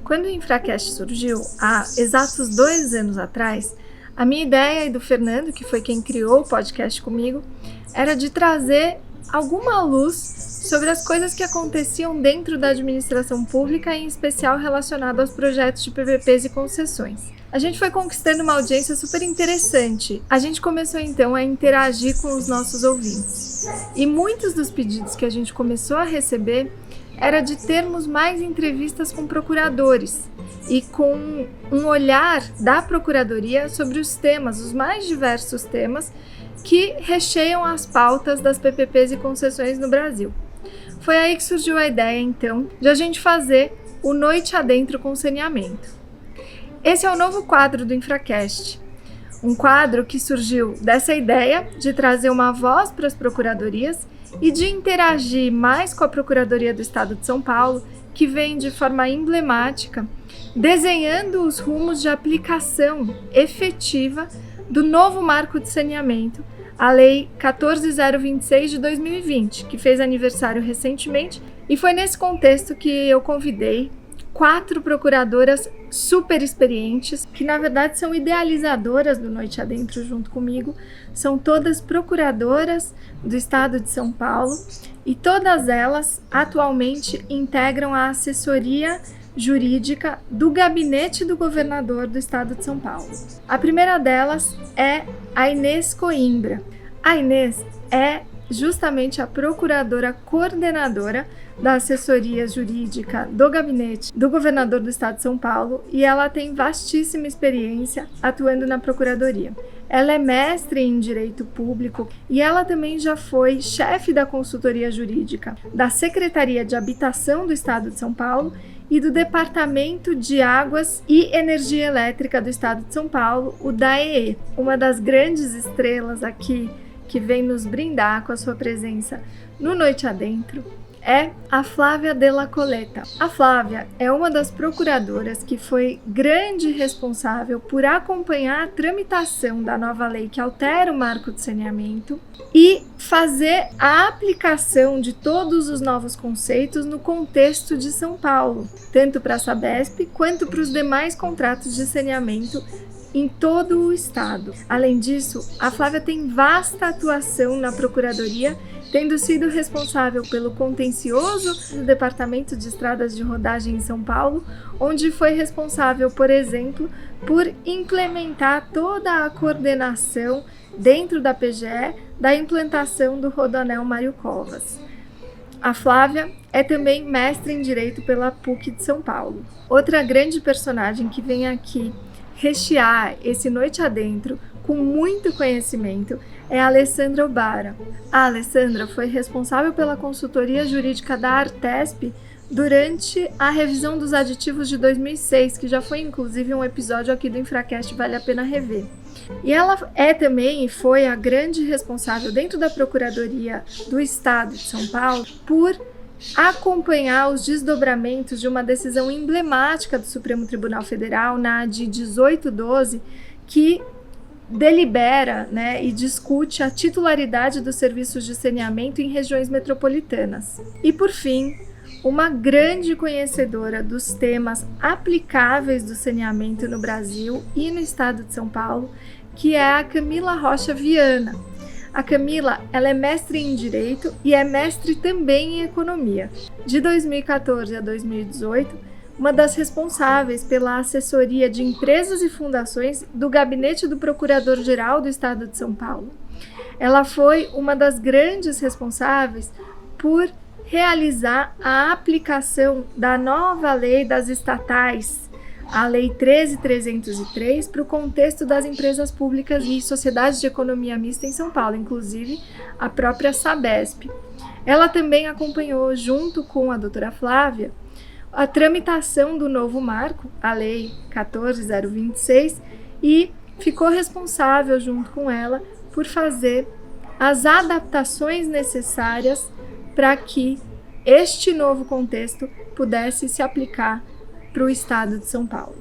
Quando o Infracast surgiu, há exatos 2 anos atrás, a minha ideia e do Fernando, que foi quem criou o podcast comigo, era de trazer alguma luz sobre as coisas que aconteciam dentro da administração pública, em especial relacionado aos projetos de PPPs e concessões. A gente foi conquistando uma audiência super interessante. A gente começou então a interagir com os nossos ouvintes. E muitos dos pedidos que a gente começou a receber era de termos mais entrevistas com procuradores e com um olhar da Procuradoria sobre os temas, os mais diversos temas que recheiam as pautas das PPPs e concessões no Brasil. Foi aí que surgiu a ideia, então, de a gente fazer o Noite Adentro com Saneamento. Esse é o novo quadro do Infracast, um quadro que surgiu dessa ideia de trazer uma voz para as procuradorias e de interagir mais com a Procuradoria do Estado de São Paulo, que vem de forma emblemática, desenhando os rumos de aplicação efetiva do novo marco de saneamento, a Lei 14.026 de 2020, que fez aniversário recentemente, e foi nesse contexto que eu convidei 4 procuradoras super experientes, que na verdade são idealizadoras do Noite Adentro junto comigo, são todas procuradoras do Estado de São Paulo e todas elas atualmente integram a assessoria jurídica do gabinete do governador do Estado de São Paulo. A primeira delas é a Inês Coimbra. A Inês é justamente a procuradora coordenadora da assessoria jurídica do gabinete do governador do Estado de São Paulo e ela tem vastíssima experiência atuando na procuradoria. Ela é mestre em Direito Público e ela também já foi chefe da consultoria jurídica da Secretaria de Habitação do Estado de São Paulo e do Departamento de Águas e Energia Elétrica do Estado de São Paulo, o DAEE, uma das grandes estrelas aqui que vem nos brindar com a sua presença no Noite Adentro, é a Flávia Della Coletta. A Flávia é uma das procuradoras que foi grande responsável por acompanhar a tramitação da nova lei que altera o marco de saneamento e fazer a aplicação de todos os novos conceitos no contexto de São Paulo, tanto para a Sabesp quanto para os demais contratos de saneamento em todo o estado. Além disso, a Flávia tem vasta atuação na Procuradoria, tendo sido responsável pelo contencioso do Departamento de Estradas de Rodagem em São Paulo, onde foi responsável, por exemplo, por implementar toda a coordenação dentro da PGE da implantação do Rodoanel Mário Covas. A Flávia é também mestre em Direito pela PUC de São Paulo. Outra grande personagem que vem aqui rechear esse Noite Adentro com muito conhecimento é a Alessandra Obara. A Alessandra foi responsável pela consultoria jurídica da Artesp durante a revisão dos aditivos de 2006, que já foi inclusive um episódio aqui do Infracast, vale a pena rever. E ela é também e foi a grande responsável dentro da Procuradoria do Estado de São Paulo por acompanhar os desdobramentos de uma decisão emblemática do Supremo Tribunal Federal, na ADI 1812, que delibera, e discute a titularidade dos serviços de saneamento em regiões metropolitanas. E, por fim, uma grande conhecedora dos temas aplicáveis do saneamento no Brasil e no Estado de São Paulo, que é a Camila Rocha Viana. A Camila, ela é mestre em Direito e é mestre também em Economia. De 2014 a 2018, uma das responsáveis pela assessoria de empresas e fundações do Gabinete do Procurador-Geral do Estado de São Paulo. Ela foi uma das grandes responsáveis por realizar a aplicação da nova lei das estatais, a Lei 13.303, para o contexto das empresas públicas e sociedades de economia mista em São Paulo, inclusive a própria Sabesp. Ela também acompanhou, junto com a doutora Flávia, a tramitação do novo marco, a Lei 14.026, e ficou responsável, junto com ela, por fazer as adaptações necessárias para que este novo contexto pudesse se aplicar para o Estado de São Paulo.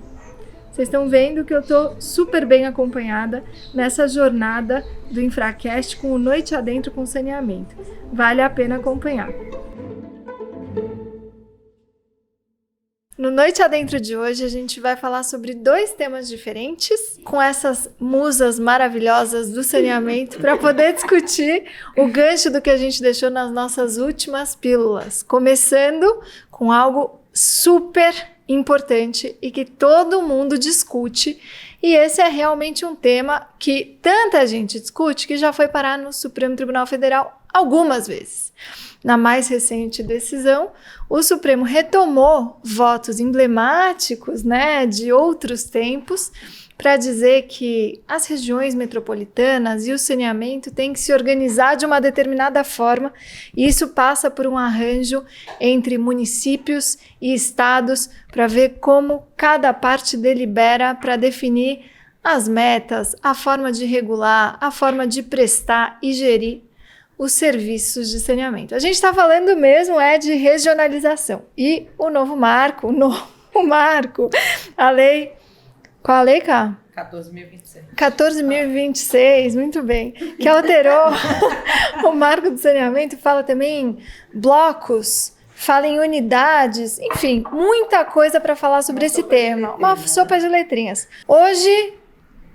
Vocês estão vendo que eu estou super bem acompanhada nessa jornada do Infracast com o Noite Adentro com Saneamento. Vale a pena acompanhar. No Noite Adentro de hoje, a gente vai falar sobre 2 temas diferentes, com essas musas maravilhosas do saneamento, para poder discutir o gancho do que a gente deixou nas nossas últimas pílulas. Começando com algo super importante e que todo mundo discute, e esse é realmente um tema que tanta gente discute que já foi parar no Supremo Tribunal Federal algumas vezes. Na mais recente decisão, o Supremo retomou votos emblemáticos, né, de outros tempos, para dizer que as regiões metropolitanas e o saneamento têm que se organizar de uma determinada forma, e isso passa por um arranjo entre municípios e estados para ver como cada parte delibera para definir as metas, a forma de regular, a forma de prestar e gerir os serviços de saneamento. A gente está falando mesmo de regionalização. E o novo marco, a lei... Qual a lei, Cá? 14.026. 14.026, muito bem. Que alterou o marco do saneamento, fala também em blocos, fala em unidades, enfim, muita coisa para falar sobre esse tema. Uma sopa de letrinhas. Hoje,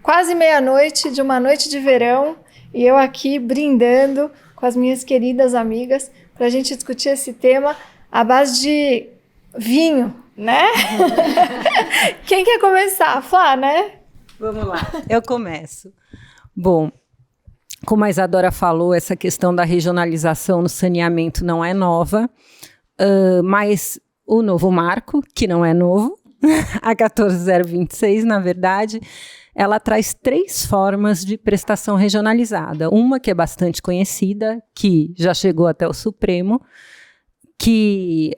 quase meia-noite de uma noite de verão, e eu aqui brindando com as minhas queridas amigas para a gente discutir esse tema à base de vinho, né? Quem quer começar? Flá, né? Vamos lá, eu começo. Bom, como a Isadora falou, essa questão da regionalização no saneamento não é nova, mas o novo marco, que não é novo, a 14.026, na verdade, ela traz 3 formas de prestação regionalizada. Uma que é bastante conhecida, que já chegou até o Supremo, que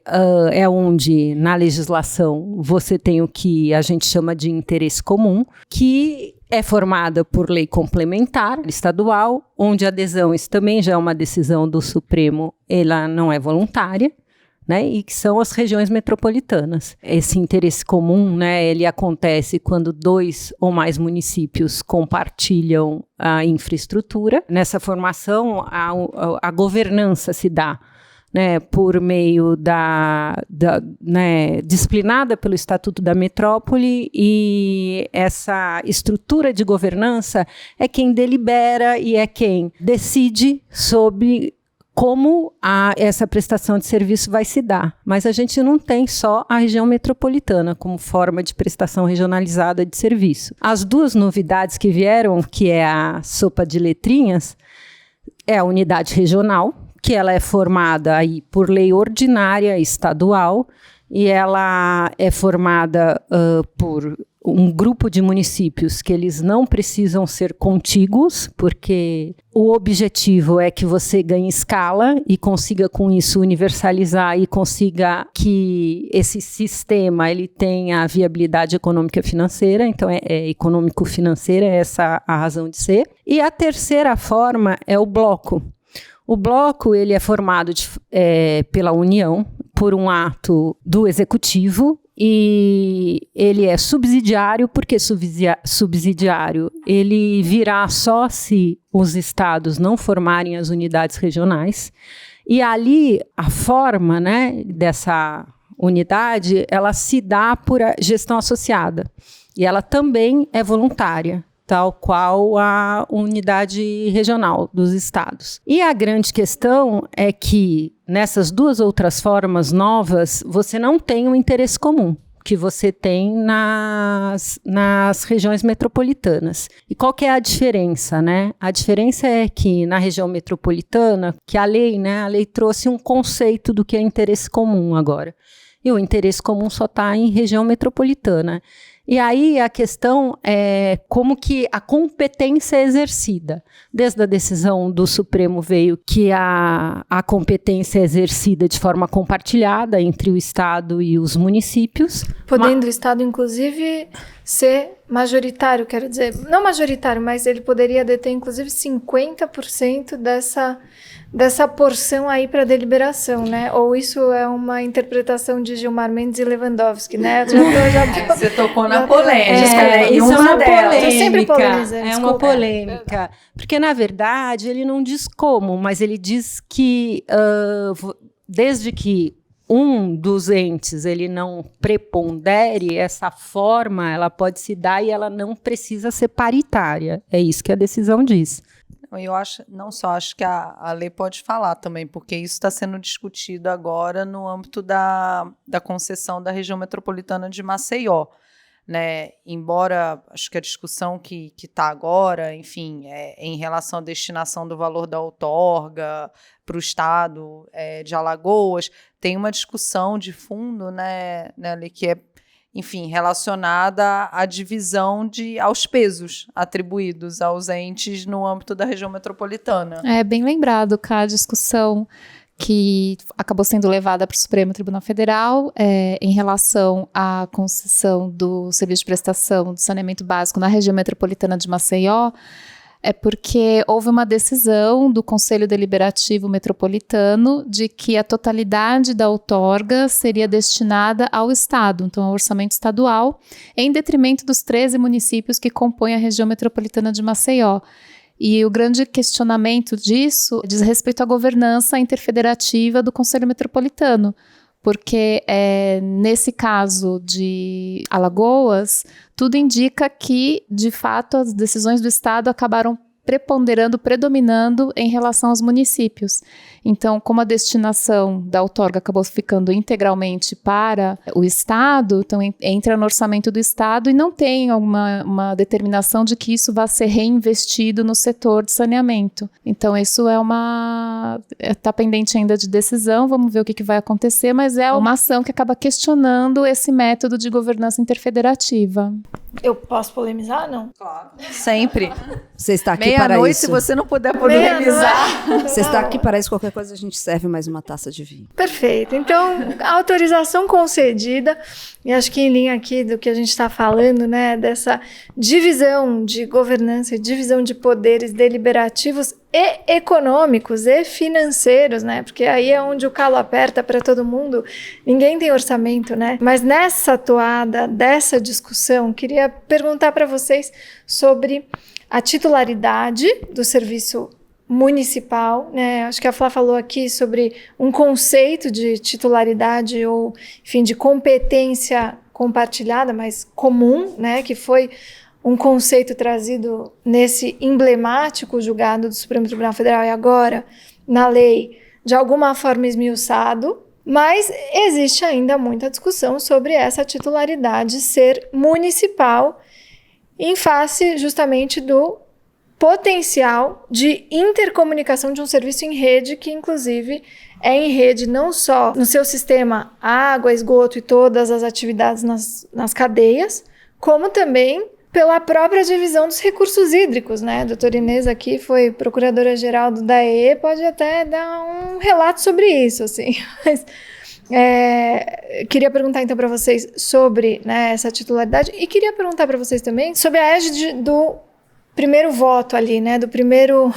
é onde, na legislação, você tem o que a gente chama de interesse comum, que é formada por lei complementar estadual, onde a adesão, isso também já é uma decisão do Supremo, ela não é voluntária, né, e que são as regiões metropolitanas. Esse interesse comum, né, ele acontece quando 2 ou mais municípios compartilham a infraestrutura. Nessa formação, a governança se dá, né, por meio né, disciplinada pelo Estatuto da Metrópole, e essa estrutura de governança é quem delibera e é quem decide sobre como essa prestação de serviço vai se dar. Mas a gente não tem só a região metropolitana como forma de prestação regionalizada de serviço. As 2 novidades que vieram, que é a sopa de letrinhas, é a unidade regional, que ela é formada aí por lei ordinária estadual, e ela é formada por um grupo de municípios que eles não precisam ser contíguos, porque o objetivo é que você ganhe escala e consiga com isso universalizar e consiga que esse sistema ele tenha viabilidade econômica e financeira. Então é econômico-financeira, é essa a razão de ser. E a terceira forma é o bloco. O bloco ele é formado pela União por um ato do Executivo, e ele é subsidiário. Por que subsidiário? Ele virá só se os estados não formarem as unidades regionais, e ali a forma, né, dessa unidade, ela se dá por gestão associada, e ela também é voluntária, tal qual a unidade regional dos estados. E a grande questão é que nessas 2 outras formas novas, você não tem um interesse comum que você tem nas regiões metropolitanas. E qual que é a diferença, né? A diferença é que na região metropolitana, que a lei trouxe um conceito do que é interesse comum agora. E o interesse comum só está em região metropolitana. E aí a questão é como que a competência é exercida. Desde a decisão do Supremo veio que a competência é exercida de forma compartilhada entre o Estado e os municípios. Podendo o Estado, inclusive, ser majoritário, quero dizer, não majoritário, mas ele poderia deter, inclusive, 50% dessa porção aí para deliberação, né? Ou isso é uma interpretação de Gilmar Mendes e Lewandowski, né? Você tocou na polêmica. Isso é uma polêmica. Sempre polemizando, é uma polêmica. Porque, na verdade, ele não diz como, mas ele diz que desde que um dos entes ele não prepondere, essa forma ela pode se dar e ela não precisa ser paritária. É isso que a decisão diz. Eu acho que a lei pode falar também, porque isso está sendo discutido agora no âmbito da concessão da região metropolitana de Maceió, né? Embora acho que a discussão que está agora, enfim, em relação à destinação do valor da outorga para o estado de Alagoas, tem uma discussão de fundo, né, que é, enfim, relacionada à divisão aos pesos atribuídos aos entes no âmbito da região metropolitana. É bem lembrado que a discussão que acabou sendo levada para o Supremo Tribunal Federal em relação à concessão do serviço de prestação de saneamento básico na região metropolitana de Maceió, é porque houve uma decisão do Conselho Deliberativo Metropolitano de que a totalidade da outorga seria destinada ao Estado, então ao orçamento estadual, em detrimento dos 13 municípios que compõem a região metropolitana de Maceió. E o grande questionamento disso diz respeito à governança interfederativa do Conselho Metropolitano, porque nesse caso de Alagoas, tudo indica que, de fato, as decisões do Estado acabaram predominando em relação aos municípios. Então, como a destinação da outorga acabou ficando integralmente para o Estado, então entra no orçamento do Estado e não tem uma determinação de que isso vá ser reinvestido no setor de saneamento. Então, isso está pendente ainda de decisão, vamos ver o que vai acontecer, mas é uma ação que acaba questionando esse método de governança interfederativa. Eu posso polemizar, não? Claro. Sempre. Você está aqui para isso. Se você não puder polemizar. Você está aqui para isso, qualquer coisa a gente serve mais uma taça de vinho. Perfeito. Então, autorização concedida, e acho que em linha aqui do que a gente está falando, né, dessa divisão de governança e divisão de poderes deliberativos e econômicos e financeiros, né, porque aí é onde o calo aperta para todo mundo, ninguém tem orçamento, né, mas nessa toada dessa discussão, queria perguntar para vocês sobre a titularidade do serviço municipal, né? Acho que a Flá falou aqui sobre um conceito de titularidade ou, enfim, de competência compartilhada, mas comum, né? Que foi um conceito trazido nesse emblemático julgado do Supremo Tribunal Federal e agora na lei, de alguma forma esmiuçado, mas existe ainda muita discussão sobre essa titularidade ser municipal em face justamente do potencial de intercomunicação de um serviço em rede, que inclusive é em rede não só no seu sistema água, esgoto e todas as atividades nas cadeias, como também pela própria divisão dos recursos hídricos, né? A doutora Inês aqui foi procuradora-geral do DAE, pode até dar um relato sobre isso, assim, mas... queria perguntar então para vocês sobre, né, essa titularidade e queria perguntar para vocês também sobre a égide do primeiro voto ali, né, do primeiro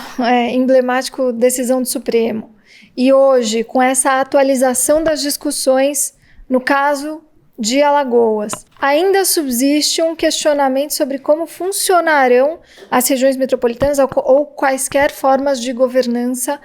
emblemático decisão do Supremo. E hoje, com essa atualização das discussões no caso de Alagoas, ainda subsiste um questionamento sobre como funcionarão as regiões metropolitanas ou quaisquer formas de governança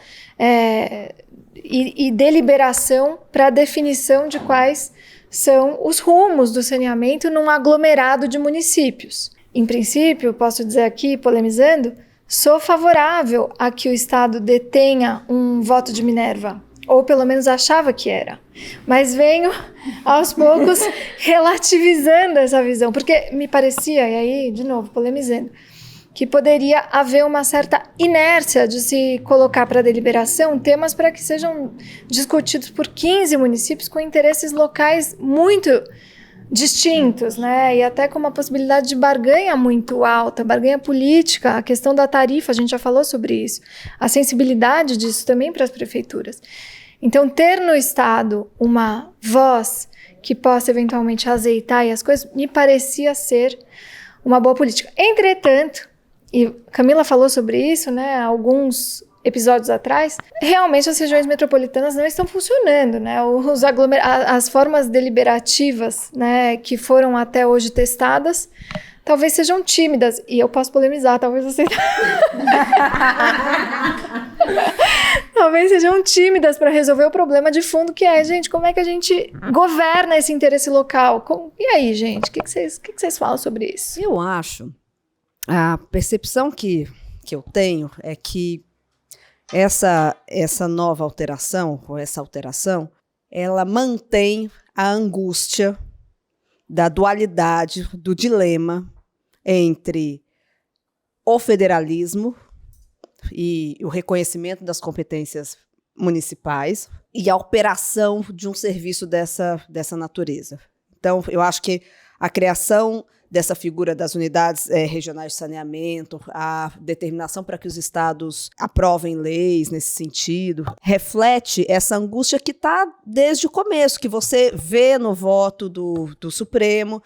e deliberação para a definição de quais são os rumos do saneamento num aglomerado de municípios. Em princípio, posso dizer aqui, polemizando, sou favorável a que o Estado detenha um voto de Minerva, ou pelo menos achava que era. Mas venho, aos poucos, relativizando essa visão, porque me parecia, e aí, de novo, polemizando, que poderia haver uma certa inércia de se colocar para deliberação temas para que sejam discutidos por 15 municípios com interesses locais muito distintos, né? E até com uma possibilidade de barganha muito alta, barganha política, a questão da tarifa, a gente já falou sobre isso, a sensibilidade disso também para as prefeituras. Então, ter no Estado uma voz que possa eventualmente azeitar as coisas, me parecia ser uma boa política. Entretanto, e Camila falou sobre isso, né, alguns episódios atrás, realmente as regiões metropolitanas não estão funcionando, né, as formas deliberativas, né, que foram até hoje testadas, talvez sejam tímidas, e eu posso polemizar, talvez você... talvez sejam tímidas para resolver o problema de fundo que é, gente, como é que a gente governa esse interesse local? E aí, gente, o que vocês falam sobre isso? Eu acho, a percepção que eu tenho é que essa nova alteração, ou essa alteração, ela mantém a angústia da dualidade, do dilema entre o federalismo e o reconhecimento das competências municipais e a operação de um serviço dessa natureza. Então, eu acho que a criação dessa figura das unidades regionais de saneamento, a determinação para que os estados aprovem leis nesse sentido, reflete essa angústia que está desde o começo, que você vê no voto do Supremo,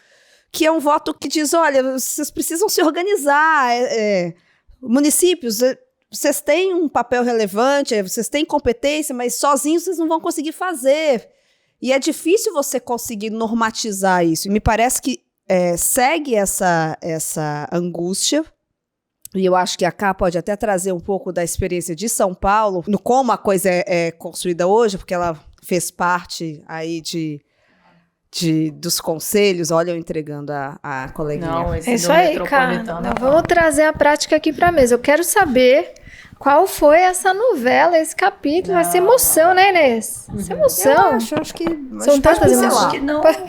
que é um voto que diz, olha, vocês precisam se organizar, municípios, vocês têm um papel relevante, vocês têm competência, mas sozinhos vocês não vão conseguir fazer. E é difícil você conseguir normatizar isso. E me parece que segue essa angústia, e eu acho que a Cá pode até trazer um pouco da experiência de São Paulo, no como a coisa é construída hoje, porque ela fez parte aí dos conselhos. Olha, eu entregando a coleguinha. Não, É isso aí, cara. Vamos trazer a prática aqui para a mesa. Eu quero saber qual foi essa novela, esse capítulo. Vai ser emoção, né, Inês? Vai ser emoção. Eu acho que São tantas emoções.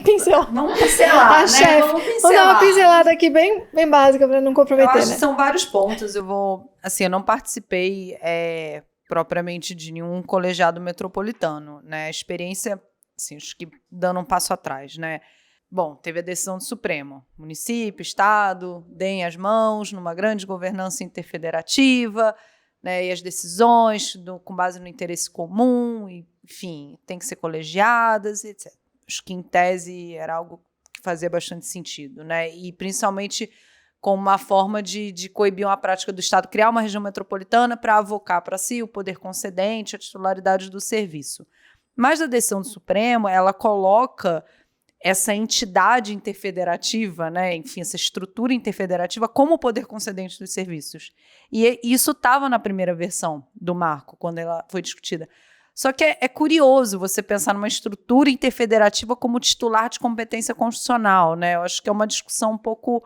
Pincelar. Vamos pincelar, A né? chefe. Vamos dar uma pincelada aqui bem básica para não comprometer, Eu acho né? que são vários pontos. Eu não participei propriamente de nenhum colegiado metropolitano, né? A experiência, assim, acho que dando um passo atrás, né? Bom, teve a decisão do Supremo. Município, Estado, deem as mãos numa grande governança interfederativa, né, e as decisões com base no interesse comum, e, enfim, tem que ser colegiadas, etc. Acho que, em tese, era algo que fazia bastante sentido, né? E, principalmente, como uma forma de coibir uma prática do Estado, criar uma região metropolitana para avocar para si o poder concedente, a titularidade do serviço. Mas a decisão do Supremo, ela coloca essa entidade interfederativa, né, enfim, essa estrutura interfederativa como o poder concedente dos serviços. E isso estava na primeira versão do marco, quando ela foi discutida. Só que é curioso você pensar numa estrutura interfederativa como titular de competência constitucional, né? Eu acho que é uma discussão um pouco...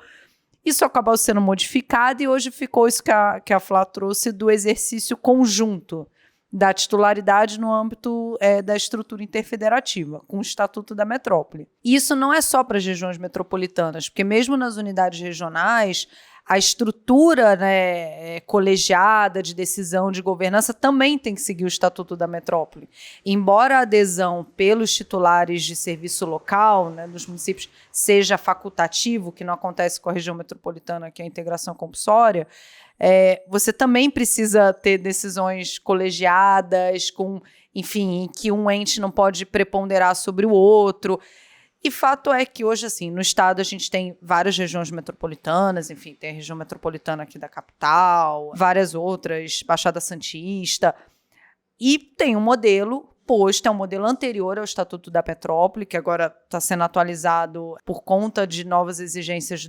Isso acabou sendo modificado e hoje ficou isso que a Flá trouxe do exercício conjunto da titularidade no âmbito da estrutura interfederativa, com o Estatuto da Metrópole. E isso não é só para as regiões metropolitanas, porque mesmo nas unidades regionais, a estrutura, né, colegiada de decisão de governança também tem que seguir o Estatuto da Metrópole. Embora a adesão pelos titulares de serviço local, né, dos municípios, seja facultativo, que não acontece com a região metropolitana, que é a integração compulsória, você também precisa ter decisões colegiadas, enfim, em que um ente não pode preponderar sobre o outro. E fato é que hoje, assim, no estado a gente tem várias regiões metropolitanas, enfim, tem a região metropolitana aqui da capital, várias outras, Baixada Santista, e tem um modelo posto, é um modelo anterior ao Estatuto da Metrópole, que agora está sendo atualizado por conta de novas exigências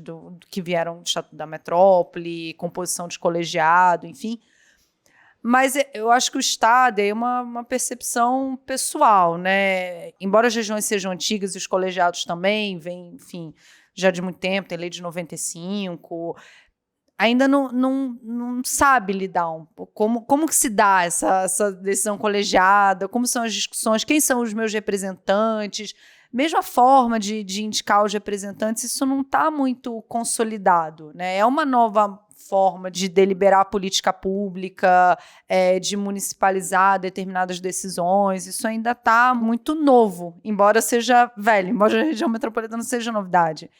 que vieram do Estatuto da Metrópole, composição de colegiado, enfim. Mas eu acho que o Estado é uma percepção pessoal, né? Embora as regiões sejam antigas e os colegiados também, vêm, enfim, já de muito tempo, tem lei de 95, ainda não sabe lidar um pouco. Como que se dá essa decisão colegiada, como são as discussões, quem são os meus representantes, mesmo a forma de indicar os representantes, isso não está muito consolidado, né? É uma nova forma de deliberar a política pública, de municipalizar determinadas decisões, isso ainda está muito novo, embora seja velho, embora a região metropolitana seja novidade.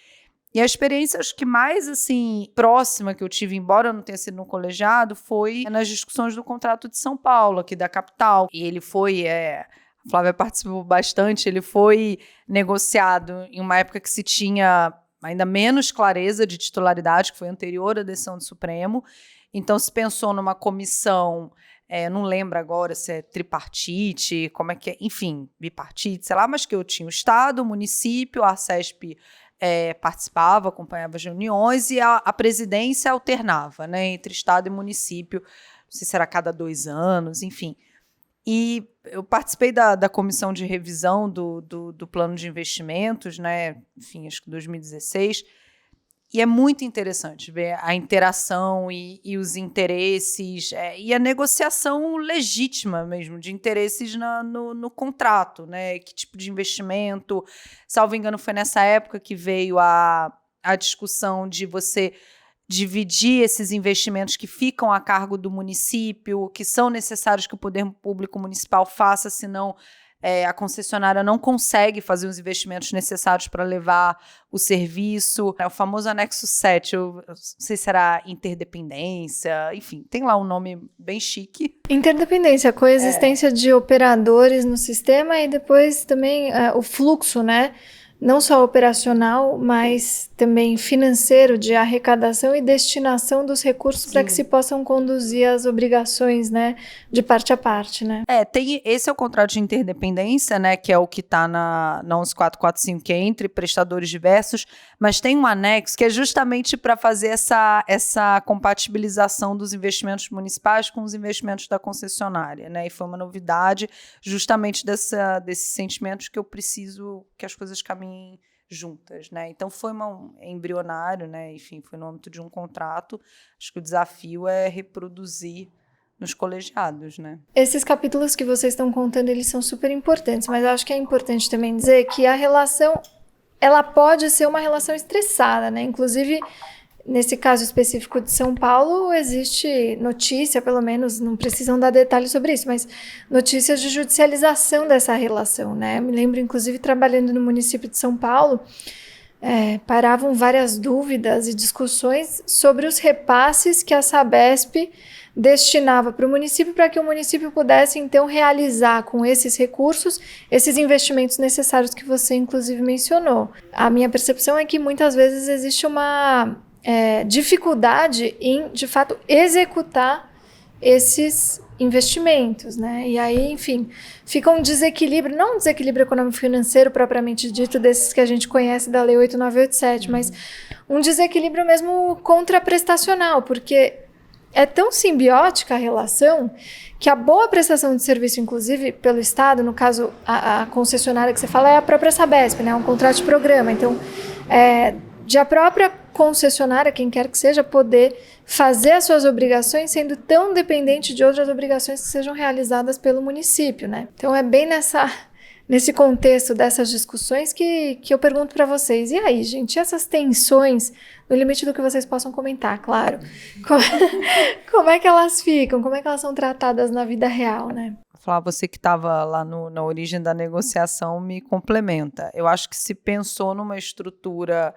E a experiência, acho que mais assim, próxima que eu tive, embora eu não tenha sido no colegiado, foi nas discussões do contrato de São Paulo, aqui da capital. E ele foi, a Flávia participou bastante, ele foi negociado em uma época que se tinha ainda menos clareza de titularidade, que foi anterior à decisão do Supremo. Então, se pensou numa comissão, não lembro agora se é tripartite, como é que é, enfim, bipartite, sei lá, mas que eu tinha o Estado, o município, a Arcesp participava, acompanhava as reuniões e a presidência alternava, né, entre Estado e município, não sei se era a cada 2 anos, enfim. E eu participei da comissão de revisão do plano de investimentos, né? Enfim, acho que 2016. E é muito interessante ver a interação e os interesses e a negociação legítima mesmo de interesses no contrato, né? Que tipo de investimento? Salvo engano, foi nessa época que veio a discussão de você dividir esses investimentos que ficam a cargo do município, que são necessários que o poder público municipal faça, senão a concessionária não consegue fazer os investimentos necessários para levar o serviço. É o famoso anexo 7, eu não sei se será interdependência, enfim, tem lá um nome bem chique. Interdependência, coexistência de operadores no sistema e depois também o fluxo, né? Não só operacional, mas também financeiro, de arrecadação e destinação dos recursos para que se possam conduzir as obrigações, né, de parte a parte, né? Esse é o contrato de interdependência, né, que é o que está na 11445, que é entre prestadores diversos, mas tem um anexo que é justamente para fazer essa compatibilização dos investimentos municipais com os investimentos da concessionária, né, e foi uma novidade justamente desse sentimento que eu preciso que as coisas caminhem juntas, né? Então foi embrionário, né? Enfim, foi no âmbito de um contrato. Acho que o desafio é reproduzir nos colegiados, né? Esses capítulos que vocês estão contando, eles são super importantes, mas eu acho que é importante também dizer que a relação, ela pode ser uma relação estressada, né? Inclusive, nesse caso específico de São Paulo, existe notícia, pelo menos, não precisam dar detalhes sobre isso, mas notícias de judicialização dessa relação, né? Eu me lembro, inclusive, trabalhando no município de São Paulo, paravam várias dúvidas e discussões sobre os repasses que a Sabesp destinava para o município, para que o município pudesse, então, realizar com esses recursos, esses investimentos necessários que você, inclusive, mencionou. A minha percepção é que, muitas vezes, existe uma dificuldade em, de fato, executar esses investimentos, né? E aí, enfim, fica um desequilíbrio, não um desequilíbrio econômico-financeiro propriamente dito, desses que a gente conhece da Lei 8987, mas um desequilíbrio mesmo contraprestacional, porque é tão simbiótica a relação que a boa prestação de serviço, inclusive pelo Estado, no caso, a concessionária que você fala é a própria Sabesp, né? Um contrato de programa. Então, de a própria concessionária, quem quer que seja, poder fazer as suas obrigações sendo tão dependente de outras obrigações que sejam realizadas pelo município, né? Então é bem nesse contexto dessas discussões que eu pergunto para vocês, e aí, gente, essas tensões, no limite do que vocês possam comentar, claro, como é que elas ficam, como é que elas são tratadas na vida real, né? Falar, você que estava lá na origem da negociação me complementa. Eu acho que se pensou numa estrutura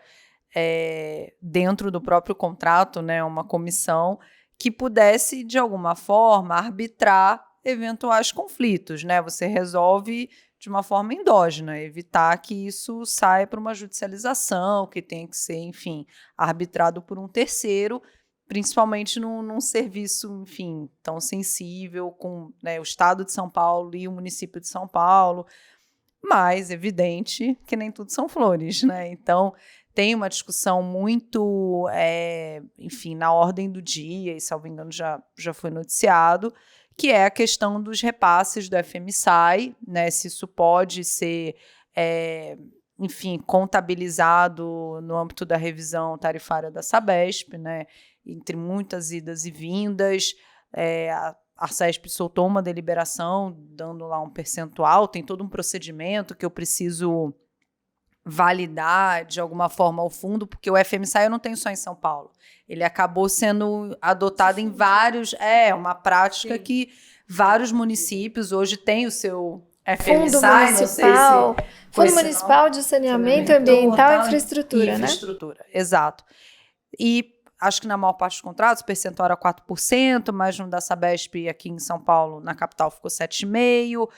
dentro do próprio contrato, né, uma comissão que pudesse, de alguma forma, arbitrar eventuais conflitos, né? Você resolve de uma forma endógena, evitar que isso saia para uma judicialização, que tenha que ser, enfim, arbitrado por um terceiro, principalmente num serviço, enfim, tão sensível com, né, o Estado de São Paulo e o município de São Paulo, mas evidente que nem tudo são flores, né? Então, tem uma discussão muito, enfim, na ordem do dia, e salvo engano já foi noticiado, que é a questão dos repasses do FMSAI, né, se isso pode ser, enfim, contabilizado no âmbito da revisão tarifária da Sabesp, né, entre muitas idas e vindas. A Sabesp soltou uma deliberação dando lá um percentual, tem todo um procedimento que eu preciso validar de alguma forma ao fundo, porque o FMSAI eu não tenho só em São Paulo. Ele acabou sendo adotado em vários... uma prática que vários municípios hoje têm o seu FMSAI. Fundo Municipal de Saneamento Ambiental e Infraestrutura, né? Infraestrutura, exato. E acho que na maior parte dos contratos o percentual era 4%, mas no da Sabesp aqui em São Paulo, na capital, ficou 7,5%.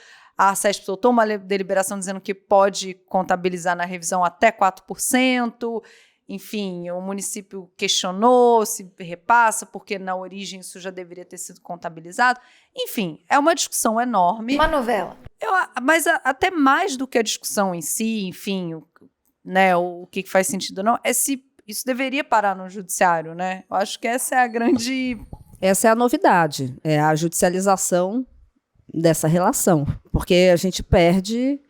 A Sabesp soltou uma deliberação dizendo que pode contabilizar na revisão até 4%. Enfim, o município questionou se repassa, porque na origem isso já deveria ter sido contabilizado. Enfim, é uma discussão enorme. Uma novela. Mas até mais do que a discussão em si, enfim, né, o que faz sentido ou não, é se isso deveria parar no judiciário, né? Eu acho que essa é a grande... Essa é a novidade, é a judicialização dessa relação, porque a gente perde,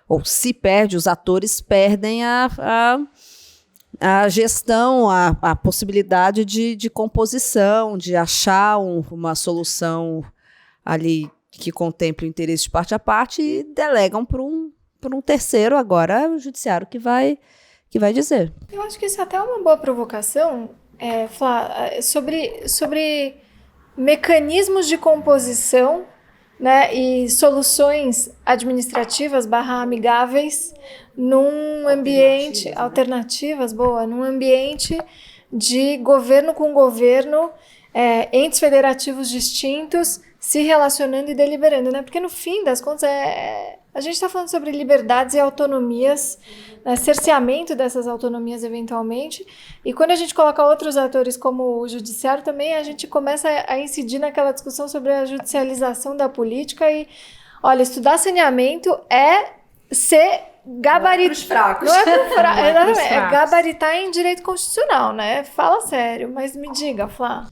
ou se perde, os atores perdem a gestão, a possibilidade de composição, de achar uma solução ali que contemple o interesse de parte a parte e delegam para um terceiro, agora o judiciário que vai dizer. Eu acho que isso até é uma boa provocação, Flá, sobre mecanismos de composição, né, e soluções administrativas /amigáveis num ambiente alternativas, num ambiente de governo com governo, entes federativos distintos se relacionando e deliberando, né? Porque no fim das contas a gente está falando sobre liberdades e autonomias, né, cerceamento dessas autonomias eventualmente, e quando a gente coloca outros atores como o judiciário também, a gente começa a incidir naquela discussão sobre a judicialização da política e, olha, estudar saneamento é ser gabaritar. Não é para fracos. É gabaritar em direito constitucional, né? Fala sério, mas me diga, Flá.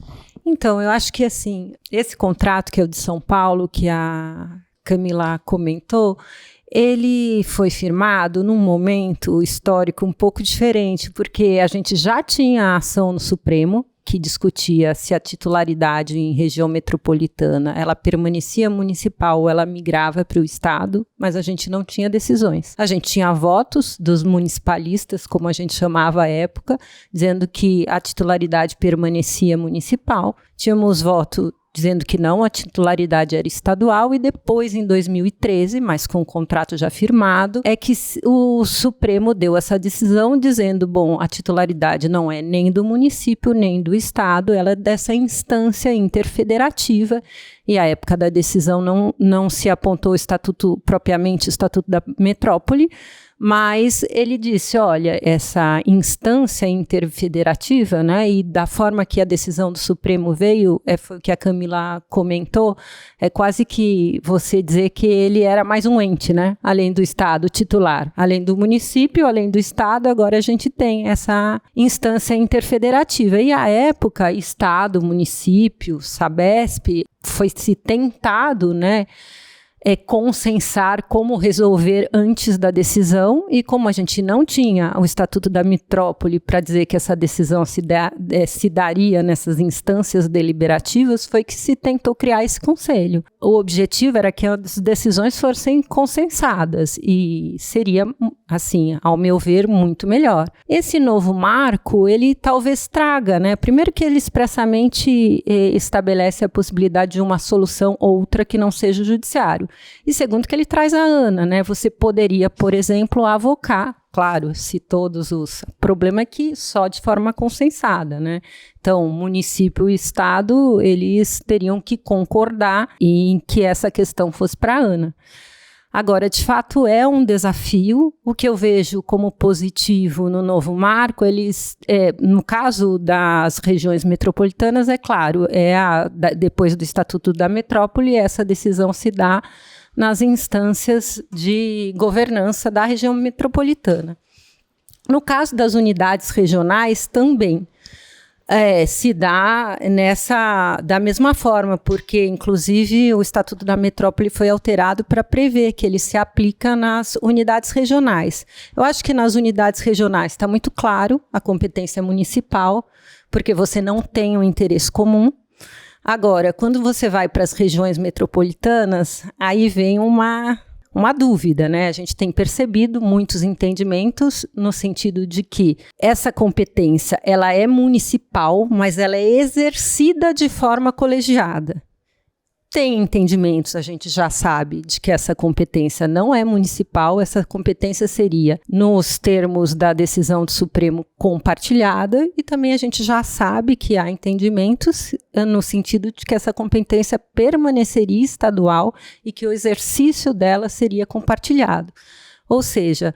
Então, eu acho que assim, esse contrato que é o de São Paulo, que a Camila comentou, ele foi firmado num momento histórico um pouco diferente, porque a gente já tinha a ação no Supremo, que discutia se a titularidade em região metropolitana ela permanecia municipal ou ela migrava para o Estado, mas a gente não tinha decisões. A gente tinha votos dos municipalistas, como a gente chamava à época, dizendo que a titularidade permanecia municipal. Tínhamos voto dizendo que não, a titularidade era estadual, e depois, em 2013, mas com o contrato já firmado, é que o Supremo deu essa decisão dizendo, bom, a titularidade não é nem do município, nem do estado, ela é dessa instância interfederativa, e à época da decisão não se apontou propriamente o Estatuto da Metrópole, mas ele disse, olha, essa instância interfederativa, né, e da forma que a decisão do Supremo veio, foi o que a Camila comentou, é quase que você dizer que ele era mais um ente, né, além do Estado titular, além do município, além do Estado, agora a gente tem essa instância interfederativa. E à época, Estado, município, Sabesp, foi-se tentado, né, consensar como resolver antes da decisão, e como a gente não tinha o Estatuto da Metrópole para dizer que essa decisão se daria nessas instâncias deliberativas, foi que se tentou criar esse conselho. O objetivo era que as decisões fossem consensadas, e seria, assim, ao meu ver, muito melhor. Esse novo marco, ele talvez traga, né? Primeiro que ele expressamente estabelece a possibilidade de uma solução outra que não seja o judiciário. E segundo que ele traz a ANA, né? Você poderia, por exemplo, avocar, claro, se todos os... O problema é que só de forma consensada, né? Então, município e estado, eles teriam que concordar em que essa questão fosse para a ANA. Agora, de fato, é um desafio. O que eu vejo como positivo no novo marco, no caso das regiões metropolitanas, é claro, depois do Estatuto da Metrópole, essa decisão se dá nas instâncias de governança da região metropolitana. No caso das unidades regionais, também se dá da mesma forma, porque, inclusive, o Estatuto da Metrópole foi alterado para prever que ele se aplica nas unidades regionais. Eu acho que nas unidades regionais está muito claro a competência municipal, porque você não tem um interesse comum. Agora, quando você vai para as regiões metropolitanas, aí vem uma dúvida, né? A gente tem percebido muitos entendimentos no sentido de que essa competência, ela é municipal, mas ela é exercida de forma colegiada. Tem entendimentos, a gente já sabe, de que essa competência não é municipal, essa competência seria, nos termos da decisão do Supremo, compartilhada, e também a gente já sabe que há entendimentos no sentido de que essa competência permaneceria estadual e que o exercício dela seria compartilhado. Ou seja,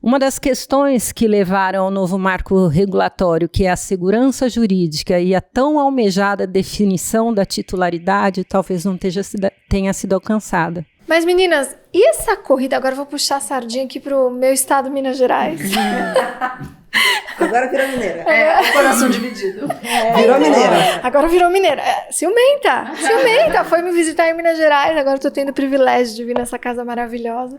uma das questões que levaram ao novo marco regulatório, que é a segurança jurídica e a tão almejada definição da titularidade, talvez não tenha sido alcançada. Mas, meninas, e essa corrida? Agora eu vou puxar a sardinha aqui para o meu estado, Minas Gerais. Agora virou mineira. Coração dividido. Virou mineira. Agora virou mineira. Ciumenta. Foi me visitar em Minas Gerais, agora eu tô tendo o privilégio de vir nessa casa maravilhosa.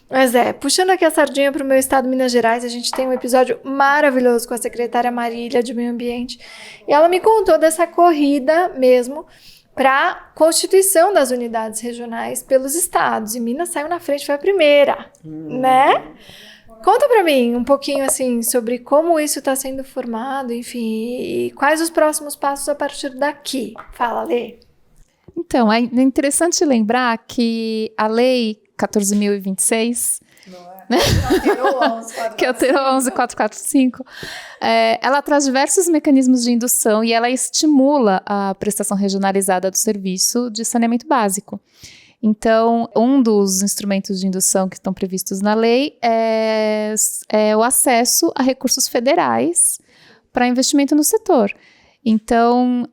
Mas puxando aqui a sardinha pro meu estado, Minas Gerais, a gente tem um episódio maravilhoso com a secretária Marília de Meio Ambiente. E ela me contou dessa corrida mesmo para constituição das unidades regionais pelos estados. E Minas saiu na frente, foi a primeira, né? Conta para mim um pouquinho assim sobre como isso está sendo formado, enfim, e quais os próximos passos a partir daqui. Fala, Lê. Então, é interessante lembrar que a Lei 14.026, que alterou 11.445, ela traz diversos mecanismos de indução e ela estimula a prestação regionalizada do serviço de saneamento básico. Então, um dos instrumentos de indução que estão previstos na lei é o acesso a recursos federais para investimento no setor. Então,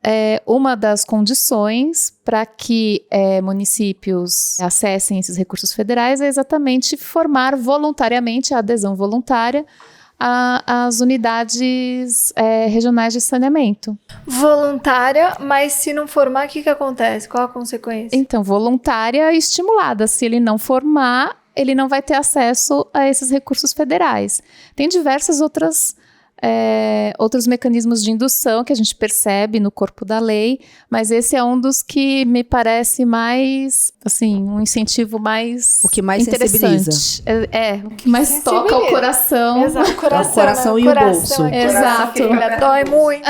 uma das condições para que municípios acessem esses recursos federais é exatamente formar voluntariamente a adesão voluntária às unidades regionais de saneamento. Voluntária, mas se não formar, o que acontece? Qual a consequência? Então, voluntária e estimulada. Se ele não formar, ele não vai ter acesso a esses recursos federais. Tem diversas outros mecanismos de indução que a gente percebe no corpo da lei, mas esse é um dos que me parece mais, assim, um incentivo mais o que mais interessante. Sensibiliza. O que mais toca o coração. Exato, O coração e o bolso. Exato. Dói muito.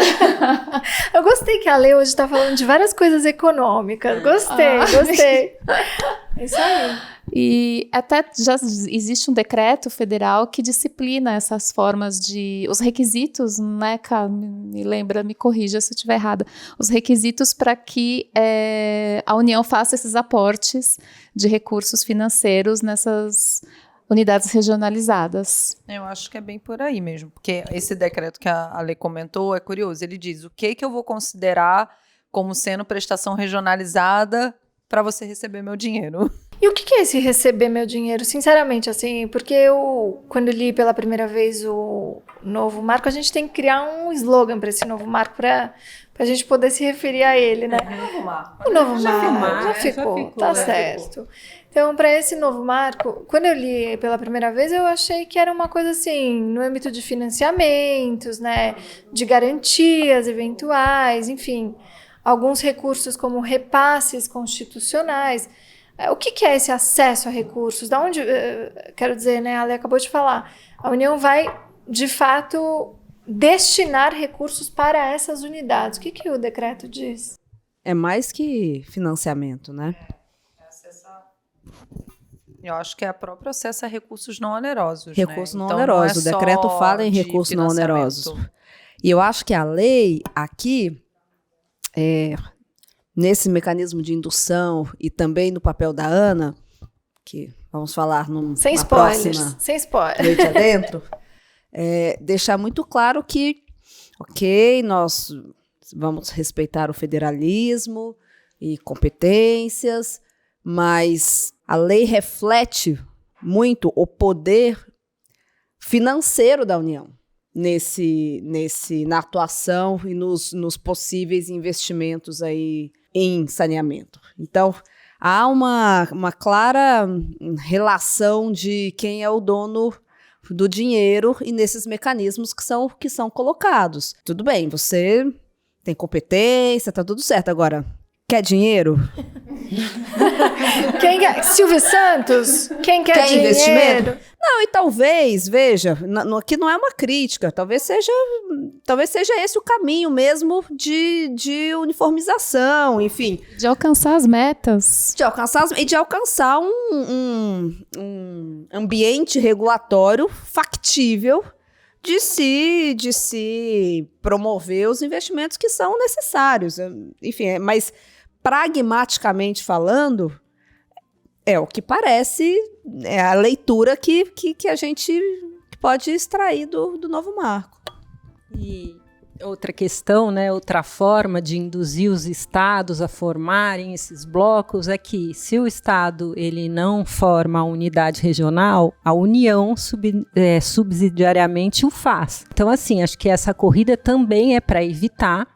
Eu gostei que a Lei hoje está falando de várias coisas econômicas. Gostei. É isso aí. E até já existe um decreto federal que disciplina essas formas os requisitos, né, Cá? Me corrija se eu estiver errada, os requisitos para que a União faça esses aportes de recursos financeiros nessas unidades regionalizadas. Eu acho que é bem por aí mesmo, porque esse decreto que a Lê comentou é curioso, ele diz o que eu vou considerar como sendo prestação regionalizada para você receber meu dinheiro. E o que é esse receber meu dinheiro? Sinceramente, assim, porque eu, quando li pela primeira vez o novo marco, a gente tem que criar um slogan para esse novo marco, para a gente poder se referir a ele, né? O novo marco. Já ficou, tá certo. Então, para esse novo marco, quando eu li pela primeira vez, eu achei que era uma coisa assim, no âmbito de financiamentos, né? De garantias eventuais, enfim, alguns recursos como repasses constitucionais. O que é esse acesso a recursos? Da onde, quero dizer, né, a Ale acabou de falar, a União vai, de fato, destinar recursos para essas unidades. O que o decreto diz? É mais que financiamento, né? Eu acho que é o próprio acesso a recursos não onerosos. Recursos não então, onerosos. Não é o decreto só fala em recursos não onerosos. E eu acho que a lei aqui, nesse mecanismo de indução e também no papel da Ana, que vamos falar sem numa spoilers, próxima sem spoiler. noite adentro, deixar muito claro que, ok, nós vamos respeitar o federalismo e competências, mas a lei reflete muito o poder financeiro da União na atuação e nos possíveis investimentos aí em saneamento. Então, há uma clara relação de quem é o dono do dinheiro e nesses mecanismos que são colocados. Tudo bem, você tem competência, tá tudo certo. Agora, quer dinheiro? Silvio Santos? Quem quer dinheiro? Investimento? Não, e talvez, veja, aqui não é uma crítica, talvez seja esse o caminho mesmo de uniformização, enfim. De alcançar as metas. De alcançar um ambiente regulatório factível de se promover os investimentos que são necessários. Enfim, mas pragmaticamente falando, é o que parece, é a leitura que a gente pode extrair do novo marco. E Outra questão, né, outra forma de induzir os estados a formarem esses blocos é que, se o estado ele não forma a unidade regional, a União subsidiariamente o faz. Então, assim, acho que essa corrida também é para evitar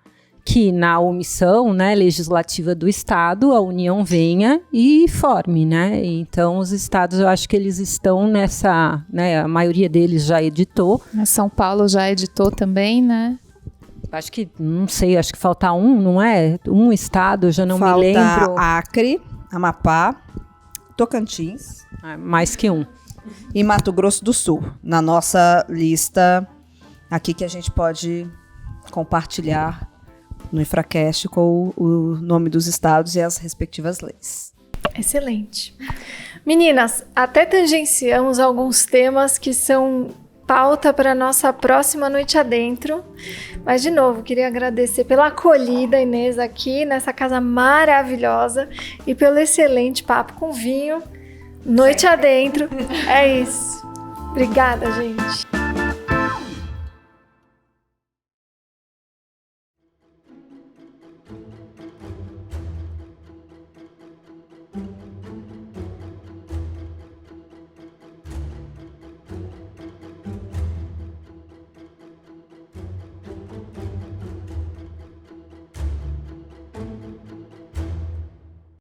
que na omissão, né, legislativa do estado, a União venha e forme, né? Então, os estados, eu acho que eles estão nessa, né, a maioria deles já editou. São Paulo já editou também, né? Acho que, não sei, acho que falta não é? Um estado, eu já não me lembro. Falta Acre, Amapá, Tocantins. Mais que um. E Mato Grosso do Sul, na nossa lista aqui que a gente pode compartilhar no Infracast com o nome dos estados e as respectivas leis. Excelente. Meninas, até tangenciamos alguns temas que são pauta para a nossa próxima Noite Adentro. Mas, de novo, queria agradecer pela acolhida, Inês, aqui nessa casa maravilhosa e pelo excelente papo com vinho. Noite Adentro. É isso. Obrigada, gente.